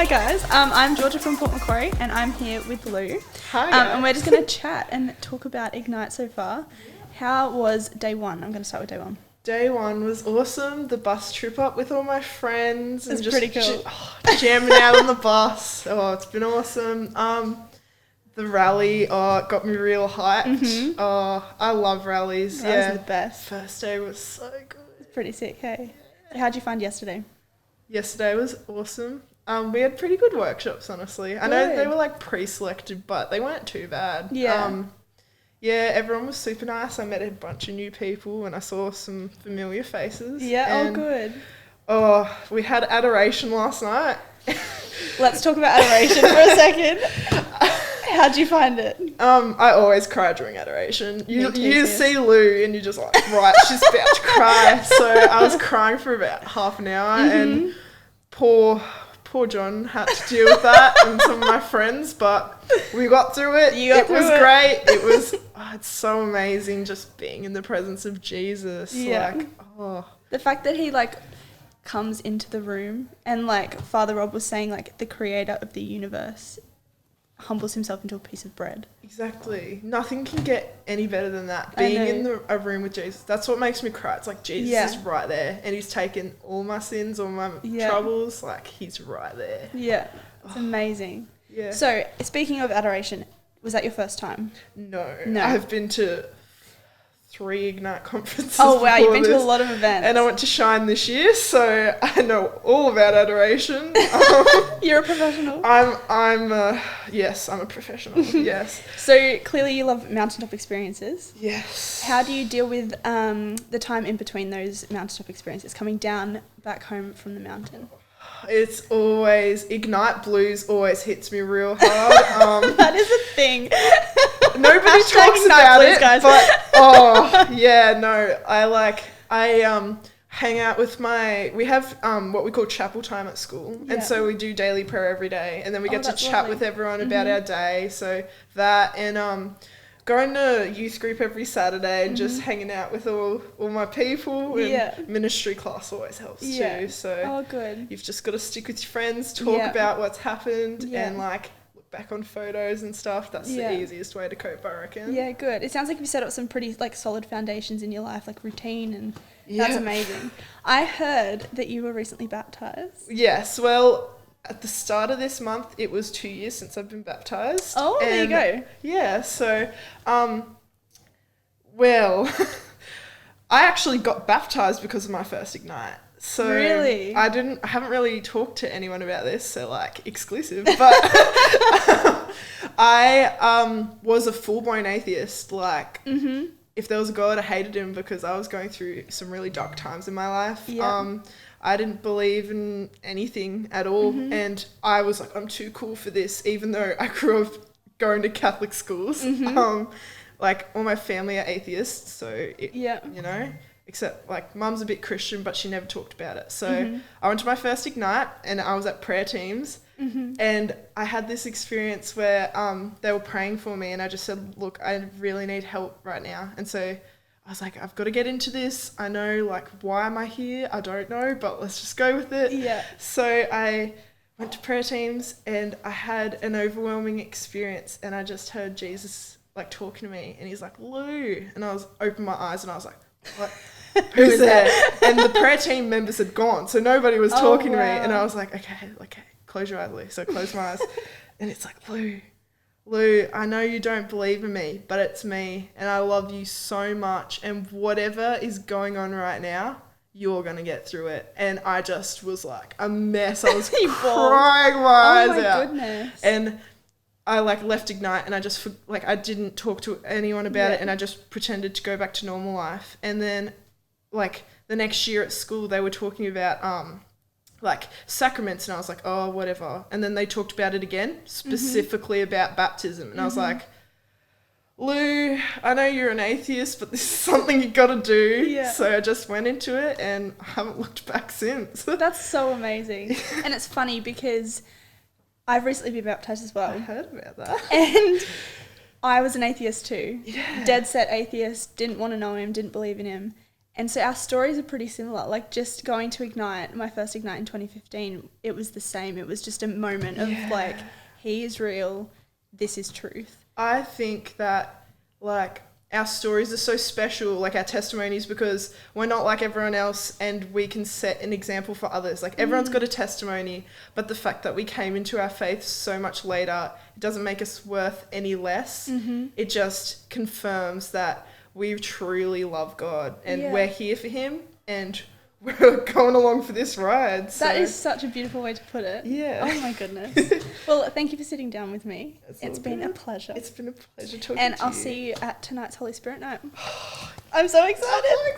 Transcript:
guys, I'm Georgia from Port Macquarie and I'm here with Lou. Hi guys. And we're just going to chat and talk about Ignite so far. How was day one? I'm going to start with day one. Day one was awesome. The bus trip up with all my friends. It's and just pretty cool. Jamming out on the bus. Oh, it's been awesome. The rally got me real hyped. Mm-hmm. Oh, I love rallies. That was the best. First day was so good. It's pretty sick, hey? How'd you find yesterday? Yesterday was awesome. We had pretty good workshops, honestly. I know they were like pre-selected, but they weren't too bad. Yeah. Yeah, everyone was super nice. I met a bunch of new people and I saw some familiar faces. Yeah, oh good. Oh, we had adoration last night. Let's talk about adoration for a second. How'd you find it? I always cry during adoration. You sis. see Lou and you're just like, right, she's about to cry. So I was crying for about half an hour and poor John had to deal with that and some of my friends, but we got through it. It was great. It was, it's so amazing just being in the presence of Jesus. Yeah. The fact that he comes into the room and Father Rob was saying the creator of the universe humbles himself into a piece of bread. Exactly. Nothing can get any better than that. Being in a room with Jesus. That's what makes me cry. It's like Jesus is right there and he's taken all my sins, all my troubles. He's right there. Yeah. It's amazing. Yeah. So, speaking of adoration, was that your first time? No. I've been to 3 Ignite conferences. Oh wow, you've been to a lot of events. And I went to Shine this year, so I know all about adoration. You're a professional. I'm a professional. Yes. So clearly you love mountaintop experiences. Yes. How do you deal with the time in between those mountaintop experiences, coming down back home from the mountain? It's always, Ignite Blues always hits me real hard. That is a thing. Nobody talks about it, guys. But I hang out with we have what we call chapel time at school, and so we do daily prayer every day, and then we get to chat with everyone about our day. So that and going to youth group every Saturday and just hanging out with all my people, and ministry class always helps too. So good. You've just got to stick with your friends, talk about what's happened, and look back on photos and stuff. That's the easiest way to cope, I reckon. Yeah, good. It sounds like you've set up some pretty solid foundations in your life, routine, and that's amazing. I heard that you were recently baptized. Yes, well, at the start of this month, it was 2 years since I've been baptized. Oh, there you go. Yeah, so, I actually got baptized because of my first Ignite. So really? I haven't really talked to anyone about this, so exclusive, but I was a full-blown atheist. If there was a God, I hated him because I was going through some really dark times in my life. Yeah. I didn't believe in anything at all, and I was like, I'm too cool for this, even though I grew up going to Catholic schools. All my family are atheists, so except mum's a bit Christian, but she never talked about it. So I went to my first Ignite and I was at prayer teams, and I had this experience where they were praying for me, and I just said, look, I really need help right now. And so I was like, I've got to get into this. I know, why am I here? I don't know, but let's just go with it. Yeah. So I went to prayer teams and I had an overwhelming experience, and I just heard Jesus talking to me, and he's like, Lou. And I opened my eyes and I was like, what? Who's there? And the prayer team members had gone, so nobody was talking to me, and I was like, okay, close your eyes, Lou. So I closed my eyes, and it's like, Lou, I know you don't believe in me, but it's me, and I love you so much, and whatever is going on right now, you're going to get through it. And I just was a mess. I was crying my eyes out. Oh my goodness. And I left Ignite, and I just I didn't talk to anyone about it, and I just pretended to go back to normal life. And then the next year at school, they were talking about sacraments, and I was like, oh, whatever. And then they talked about it again, specifically about baptism, and I was like, Lou, I know you're an atheist, but this is something you got to do. Yeah. So I just went into it, and I haven't looked back since. That's so amazing. And it's funny because I've recently been baptized as well. I heard about that. And I was an atheist too. Yeah. Dead set atheist, didn't want to know him, didn't believe in him. And so our stories are pretty similar. Like just going to Ignite, my first Ignite in 2015, it was the same. It was just a moment of like, he is real, this is truth. I think that like our stories are so special, like our testimonies, because we're not like everyone else and we can set an example for others. Like everyone's got a testimony, but the fact that we came into our faith so much later, it doesn't make us worth any less. It just confirms that we truly love God and we're here for him and we're going along for this ride. So. That is such a beautiful way to put it. Yeah. Oh my goodness. Well, thank you for sitting down with me. It's been a pleasure. It's been a pleasure talking and to you. And I'll see you at tonight's Holy Spirit night. I'm so excited.